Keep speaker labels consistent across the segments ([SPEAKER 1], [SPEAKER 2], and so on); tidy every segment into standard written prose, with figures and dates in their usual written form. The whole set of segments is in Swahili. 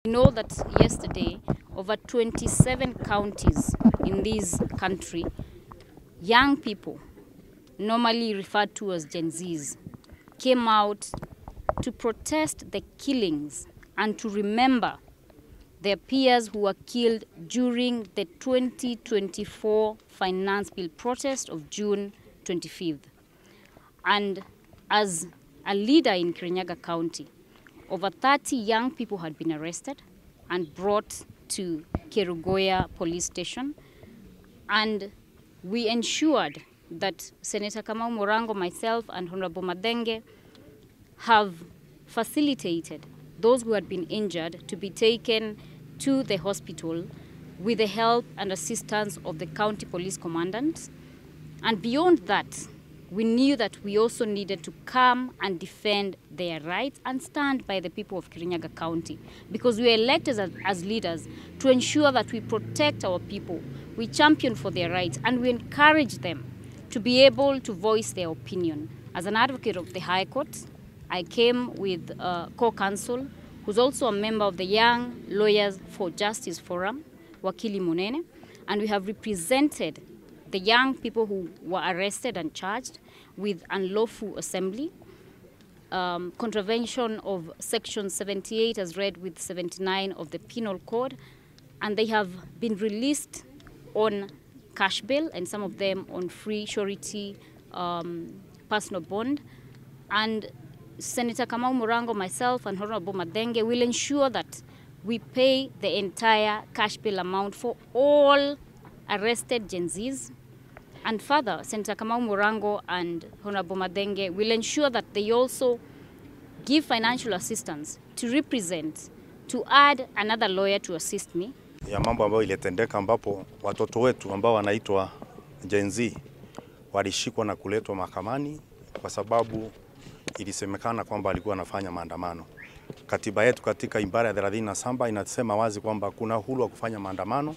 [SPEAKER 1] We know that yesterday, over 27 counties in this country, young people, normally referred to as Gen Zs, came out to protest the killings and to remember their peers who were killed during the 2024 Finance Bill protest of June 25th. And as a leader in Kirinyaga County, over 30 young people had been arrested and brought to Kerugoya police station. And we ensured that Senator Kamau Morango, myself, and Honorable Madenge have facilitated those who had been injured to be taken to the hospital with the help and assistance of the county police commandants. And beyond that, we knew that we also needed to come and defend their rights and stand by the people of Kirinyaga County, because we were elected as leaders to ensure that we protect our people, we champion for their rights, and we encourage them to be able to voice their opinion. As an advocate of the High Court, I came with co-counsel, who's also a member of the Young Lawyers for Justice Forum, Wakili Munene, and we have represented the young people who were arrested and charged with unlawful assembly, contravention of Section 78 as read with 79 of the Penal Code, and they have been released on cash bail and some of them on free surety personal bond. And Senator Kamau Morango, myself, and Honorable Madenge will ensure that we pay the entire cash bail amount for all arrested Gen Zs. And further, Senator Kamau Morango and Honorable Madenge will ensure that they also give financial assistance to represent, to add another lawyer to assist me.
[SPEAKER 2] Ya mambo ambayo ilitendeka ambapo watoto wetu ambao wanaitwa Gen Z walishikwa na kuletwa mahakamani kwa sababu ilisemekana kwamba walikuwa wanafanya maandamano. Katiba yetu katika ibara ya 37 inasema wazi kwamba kuna uhuru wa kufanya maandamano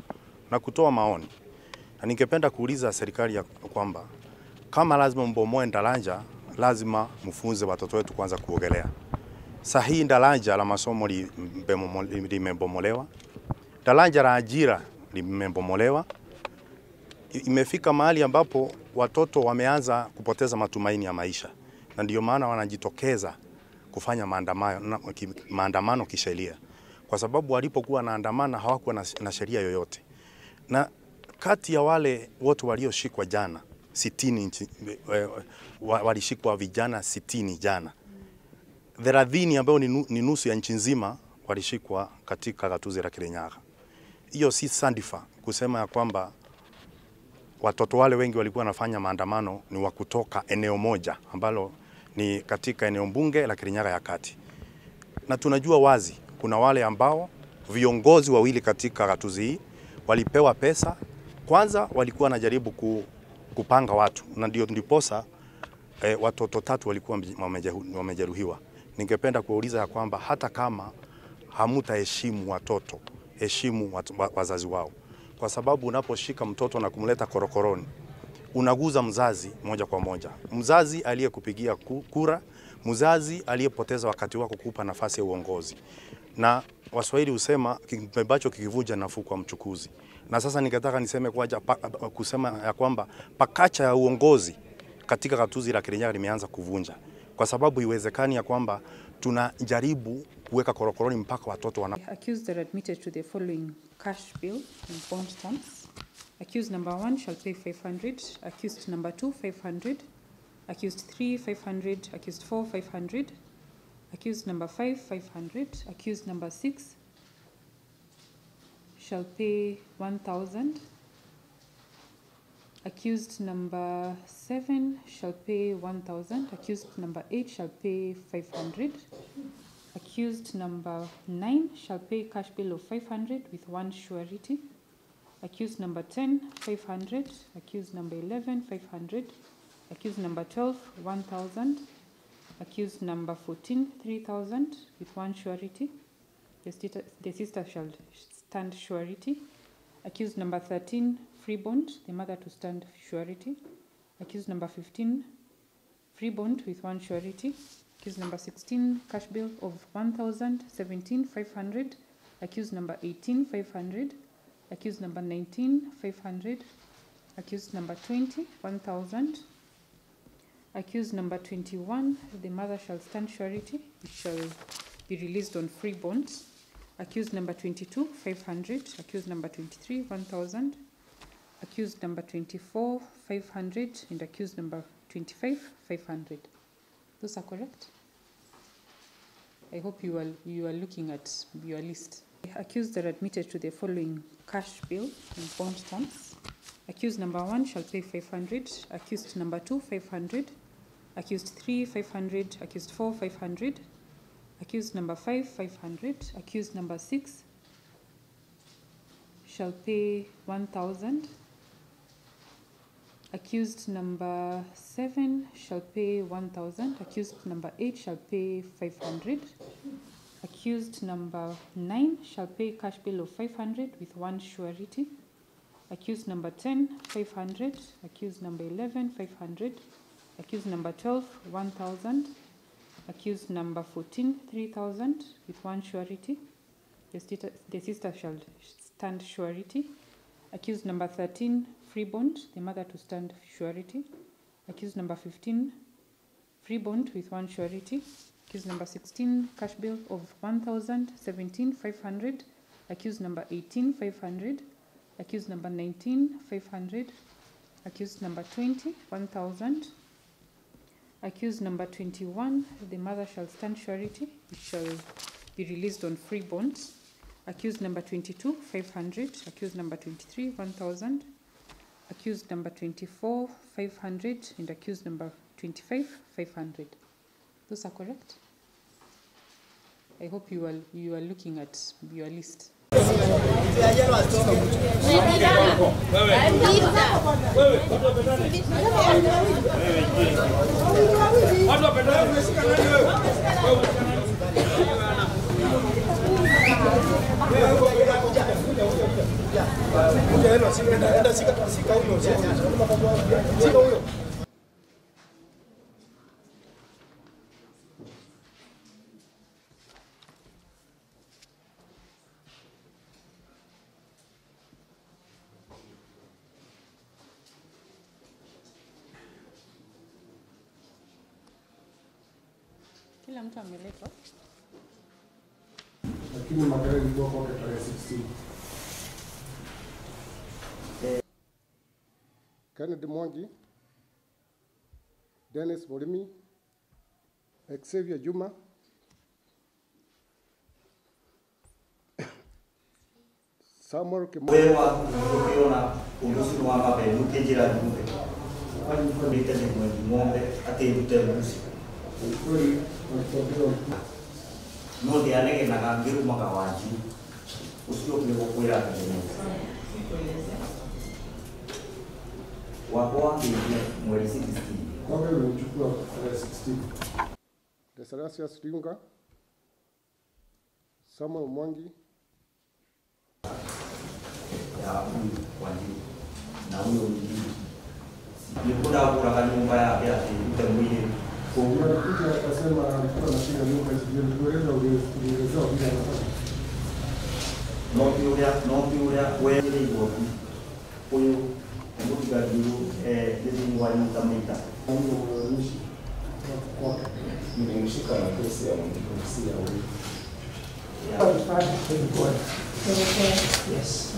[SPEAKER 2] na kutoa maoni. Na ningependa kuuliza serikali ya kwamba kama lazima mbomoe daraja, lazima mfunze watoto wetu kwanza kuogelea. Sahihi daraja la masomo limebomolewa. Daraja la ajira limebomolewa. Imefika mahali ambapo watoto wameanza kupoteza matumaini ya maisha. Na ndio maana wanajitokeza kufanya maandamano kisheria. Kwa sababu walipokuwa wanaandamana hawakuwa na sheria yoyote. Na kati ya wale wote walioshikwa jana 60 walishikwa vijana 60 jana. 30 ambao ni nusu ya nchi nzima walishikwa katika gatuzi la Kirinyaga. Hiyo si sandifa kusema ya kwamba watoto wale wengi walikuwa wanafanya maandamano ni wa kutoka eneo moja ambalo ni katika eneo bunge la Kirinyaga ya Kati. Na tunajua wazi kuna wale ambao viongozi wawili katika gatuzi hii walipewa pesa. Kwanza walikuwa wanajaribu kupanga watu na ndiposa watoto 3 walikuwa wamejeruhiwa. Ningependa kuuliza ya kwamba hata kama hamutaheshimu watoto, heshimu wazazi wao. Kwa sababu unaposhika mtoto na kumleta korokoroni, unaguza mzazi moja kwa moja. Mzazi aliyekupigia kura, mzazi aliyepoteza wakati wako kukupa nafasi ya uongozi. Na Waswahili husema kibebacho kikivuja nafuu kwa mchukuzi. Na sasa ningetaka niseme kusema ya kwamba pakacha ya uongozi katika gatuzi la Kirinyaga limeanza kuvunja. Kwa sababu iwezekani ya kwamba tunajaribu kuweka korokoroni mpaka watoto
[SPEAKER 3] Accused are admitted to the following cash bill and bond stamps. Accused number 1 shall pay 500, accused number 2 500, accused 3 500, accused 4 500, accused number 5 500, accused number 6 shall pay 1,000. Accused number 7 shall pay 1,000. Accused number 8 shall pay 500. Accused number 9 shall pay cash bill of 500 with 1 surety. Accused number 10, 500. Accused number 11, 500. Accused number 12, 1,000. Accused number 14, 3,000 with 1 surety. The sister shall stand surety. Accused number 13, free bond, the mother to stand surety. Accused number 15, free bond with 1 surety. Accused number 16, cash bill of 1,000, 17, 500. Accused number 18, 500. Accused number 19, 500. Accused number 20, 1,000. Accused number 21, the mother shall stand surety, it shall be released on free bonds. Accused number 22, 500. Accused number 23, 1,000. Accused number 24, 500. And accused number 25, 500. Those are correct? I hope you are looking at your list. Accused are admitted to the following cash bill and bond terms. Accused number 1 shall pay 500. Accused number 2, 500. Accused 3, 500. Accused 4, 500. Accused number 5, 500. Accused number 6 shall pay 1,000. Accused number 7 shall pay 1,000. Accused number 8 shall pay 500. Accused number 9 shall pay cash bill of 500 with 1 surety. Accused number 10, 500. Accused number 11, 500. Accused number 12, 1,000. Accused number 14, 3,000 with 1 surety. The sister shall stand surety. Accused number 13, free bond, the mother to stand surety. Accused number 15, free bond with 1 surety. Accused number 16, cash bill of 1,000. 17, 500. Accused number 18, 500. Accused number 19, 500. Accused number 20, 1,000. Accused number 21, the mother shall stand surety, it shall be released on free bonds. Accused number 22, 500. Accused number 23, 1,000. Accused number 24, 500. And accused number 25, 500. Those are correct? I hope you are looking at your list. Kila mtu ameletwa.
[SPEAKER 4] Lakini magari ilikuwa kwa tarehe 16. Kennedy Mwangi, Dennis Morimi, Xavier Juma, Samuel Kimura.
[SPEAKER 5] Wewa kukiona urusi wa mabe nukejira ngumbe. Kwani kwa bitende ngombe ate buterusi.
[SPEAKER 4] Kweli walitolewa
[SPEAKER 5] No de anege na kangiru makawaji. Usio kule kukwira kwenye. Wako ndio mwezi 16.
[SPEAKER 4] kwa hiyo ulichukua tarehe 16. Desarasius Riunga, Samuel Mwangi,
[SPEAKER 5] Ya huyu kwa nini na huyo mwingine. Nikuda kwa nyumba yake ate mwili.
[SPEAKER 4] kwa hiyo alikuja akasema alikuwa anashika nyumba hiyo, nilieleza ulielezea vile anataka.
[SPEAKER 5] No piuria wewe ni wote. Huyo mbuga juu ndio walitamita.
[SPEAKER 4] Mungu mwandishi kwa
[SPEAKER 6] Nimemshika na kesi ya mwandishi ya huyu.
[SPEAKER 7] Yes.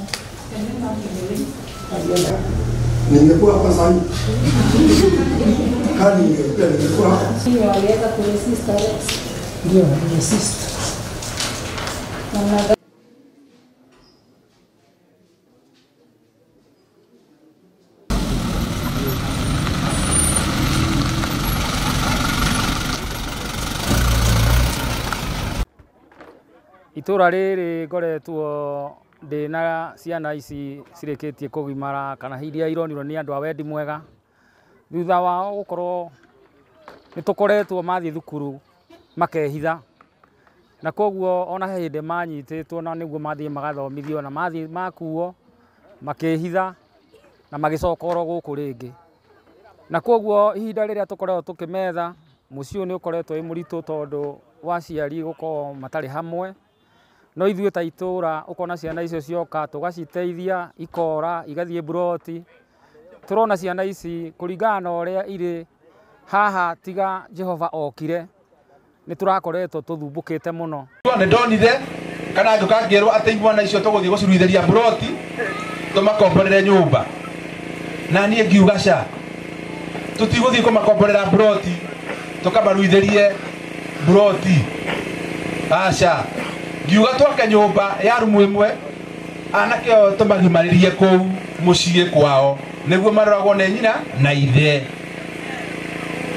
[SPEAKER 6] Ningekuwa hapa sasa hivi. Kani ningekuwa hapa.
[SPEAKER 7] Sio aliweza kuresist arrest.
[SPEAKER 6] Ndio, resist.
[SPEAKER 7] Na
[SPEAKER 8] Itura riri ngoretwo ndina ciana ici cireketie kugimara kana hiria ironirwo ni andu a wendi mwega thutha wao gukorwo nitukoretwo mathie thukuru makehitha na koguo ona hindi manyititwo na niguo mathie magathomithio na mathie makuo makehitha na magicokoro guku ringi na koguo ihinda riria tukoretwo tukimetha mucio ni ukoretwo wi muritu tondu waciari gukorwo matari hamwe no ithuĩ ta itũra ukona ciana icio cioka tugaciteithia ikora igathie broti turona ciana ici kuringana na ũrĩa irĩ haha tiga Jehova okire ni turakoretwo tuthumbukite muno.
[SPEAKER 9] Nĩ ndonire kana ngĩrwo atĩ imwana icio tũgũthiĩ gũciruithĩria broti tũmakomborere nyũmba, na niĩ ngiuga ca tutigũthiĩ kũmakomborera broti tũkamaruithĩrie broti, aca ngiuga twake nyũmba ya rumu ĩmwe anake tũmagimarĩrie kũu mũciĩ kwao nĩguo maroragwo nĩ nyina na ithe.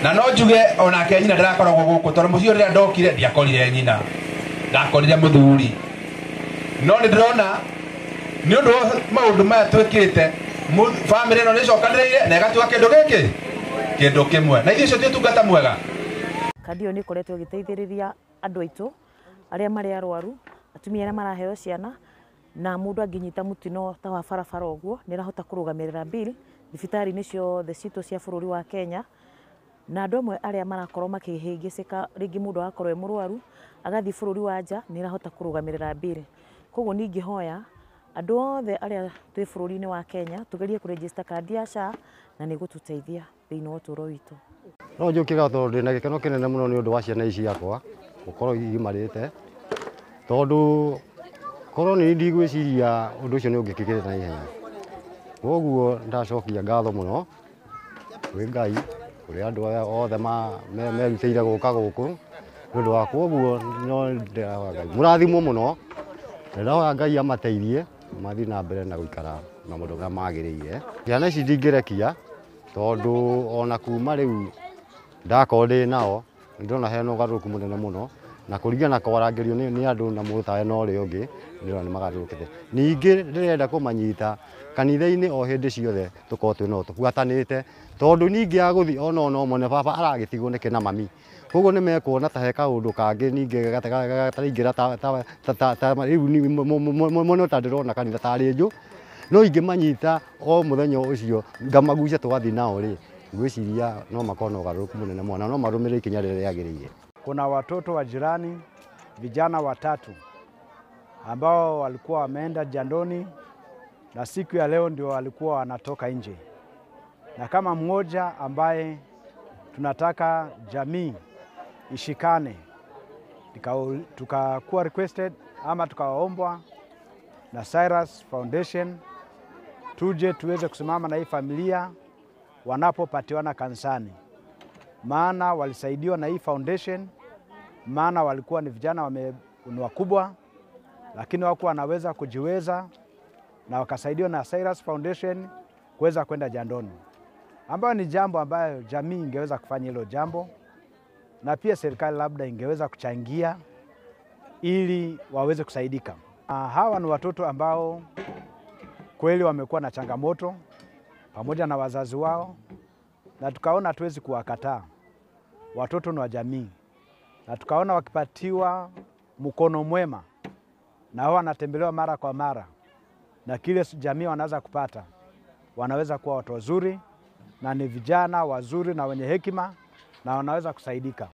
[SPEAKER 9] Na no njuge onake nyina ndarakoragwo gũkũ tondũ mũciĩ rĩrĩa ndokire ndiakorire nyina, ndakorire mũthuri. No nĩ ndĩrona nĩ ũndũ wa maũndũ maya twĩkĩte famĩlĩ ĩno nĩcokanĩrĩire na ĩgatuĩka kĩndũ kĩmwe, na ithuĩ icio ti ũtungata mwega.
[SPEAKER 10] Kandi ĩyo nĩ ĩkoretwo ĩgĩteithĩrĩria andũ aitũ arĩa marĩ arwaru, atumia arĩa maraheo ciana, na mũndũ angĩnyita mũtino ta wa barabara ũguo nĩ arahota kũrũgamĩrĩra bill thibitarĩ-inĩ ciothe citũ cia bũrũri wa Kenya. Na andũ amwe arĩa marakorwo makĩhĩngĩcĩka, rĩngĩ mũndũ agakorwo e mũrwaru agathiĩ bũrũri wa nja nĩ arahota kũrũgamĩrĩra bill. Koguo ningĩhoya andũ othe arĩa twĩ bũrũri-inĩ wa Kenya tugerie kũregister kandi ya SHA na nĩ gũtũteithia thĩinĩ wa ũtũũro witũ.
[SPEAKER 11] No njũkĩra tondũ ndĩna gĩkeno kĩnene mũno nĩ ũndũ wa ciana ici yakwa gũkorwo igimarĩte, tondũ korwo nĩ ndigwĩciria ũndũ ũcio nĩ ũngĩkĩkĩte na ihenya. Koguo ndacokia ngatho mũno kwĩ Ngai kũrĩ andũ aya othe merutĩire gũka gũkũ nĩ ũndũ wa koguo mũrathimwo mũno, ndahoya Ngai amateithie mathiĩ na mbere na gũikara na maũndũ marĩa magĩrĩire. Ciana ici ndingĩrekia tondũ ona kuma rĩu ndakorwo ndĩ nao nĩ ndĩrona hena ũgarũrũku mũnene mũno, na kũringana na kwarangĩrio nĩ andũ na mũtahe na ũrĩa ũngĩ nĩrona nĩ magarũrũkĩte. Ningĩ ndĩrenda kũmanyita kanitha-inĩ o hĩndĩ ciothe tũkorwo twĩ no tũbuatanĩte, tondũ ningĩ agũthiĩ ona ũmwe baba aragĩtigwo nĩkĩ na mami. Koguo nĩ mekuona ta he kaũndũ kangĩ ningĩ gataringĩra rĩu mũno ta ndĩrona kanitha tarĩ njũ, no ingĩmanyita o mũthenya ũcio ngamagucia tũgathiĩ nao rĩ, ngwĩciria no makorwo na ũgarũrũku mũnene mũno na no marũmĩrĩre ikinya rĩrĩa rĩagĩrĩire.
[SPEAKER 12] Kuna watoto wa jirani vijana 3 ambao walikuwa wameenda jandoni na siku ya leo ndio walikuwa wanatoka nje, na kama mmoja ambaye tunataka jamii ishikane, tukakuwa requested ama tukawaombwa na Cyrus Foundation tuje tuweze kusimama na hii familia wanapopatiwana kanisani, maana walisaidiwa na hii foundation, maana walikuwa ni vijana wakubwa lakini hawakuwa wanaweza kujiweza, na wakasaidiwa na Cyrus Foundation kuweza kwenda jandoni, ambayo ni jambo ambayo jamii ingeweza kufanya hilo jambo, na pia serikali labda ingeweza kuchangia ili waweze kusaidika. Hawa ni watoto ambao kweli wamekuwa na changamoto pamoja na wazazi wao, na tukaona hatuwezi kuwakataa. Watoto ni wa jamii, na tukaona wakipatiwa mkono mwema na wao wanatembelewa mara kwa mara, na kile jamii wanaweza kupata, wanaweza kuwa watu wazuri na ni vijana wazuri na wenye hekima na wanaweza kusaidika.